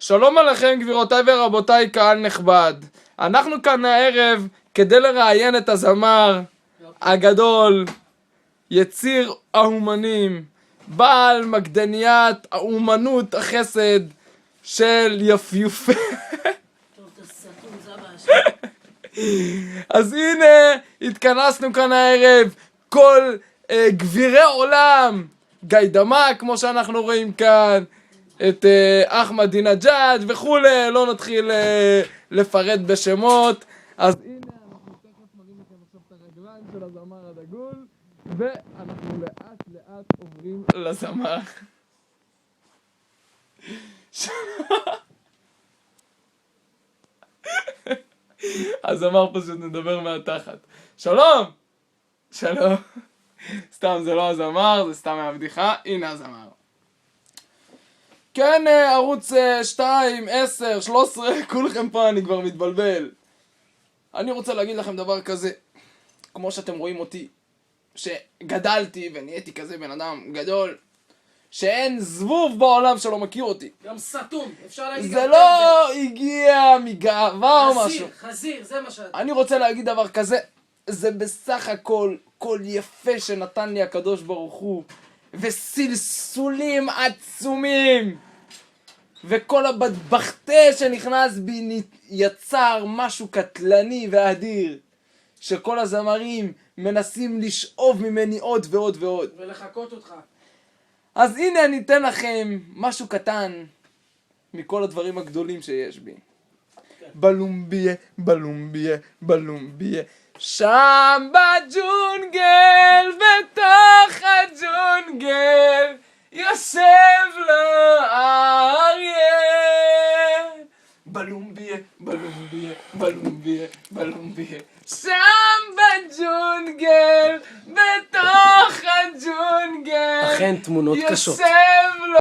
שלום עליכם גבירותיי ורבותיי, קהל נכבד. אנחנו כאן הערב כדי לראיין את הזמר הגדול, יציר האומנים, בעל מקדניית האומנות החסד של יפיופה. אז הנה התכנסנו כאן הערב כל גבירי עולם, גיידמה כמו שאנחנו רואים כאן, את אחמדינג'אד וכולי, לא נתחיל לפרט בשמות. אז הנה אנחנו תכף מראים לכם עכשיו את הרגליים של הזמר הדגול, ואנחנו לאט לאט עוברים לזמר. הזמר פשוט נדבר מהתחת. שלום! שלום. סתם, זה לא הזמר, זה סתם מהבדיחה. הנה הזמר. כן, ערוץ 2, 10, 13, כולכם פה, אני כבר מתבלבל. אני רוצה להגיד לכם דבר כזה, כמו שאתם רואים אותי, שגדלתי ונהייתי כזה בן אדם גדול, שאין זבוב בעולם שלא מכיר אותי. גם סתום, אפשר להגיד. זה לא הגיע מגאווה או משהו. חזיר, זה מה שאתה. אני רוצה להגיד דבר כזה, זה בסך הכל קול יפה שנתן לי הקדוש ברוך הוא, וסלסולים עצומים, וכל הבטבחתה שנכנס בי יצר משהו קטלני ואדיר, שכל הזמרים מנסים לשאוב ממני עוד ועוד ועוד. ולחכות אותך. אז הנה אני אתן לכם משהו קטן מכל הדברים הגדולים שיש בי. בלומביה, בלומביה, בלומביה, שם בג'ונגל, בתוך הג'ונגל, יושב לו אריה. בלומביה, בלומביה, בלומביה, בלומביה, שם בג'ונגל, בתוך הג'ונגל, אכן תמונות קשות. יושב לו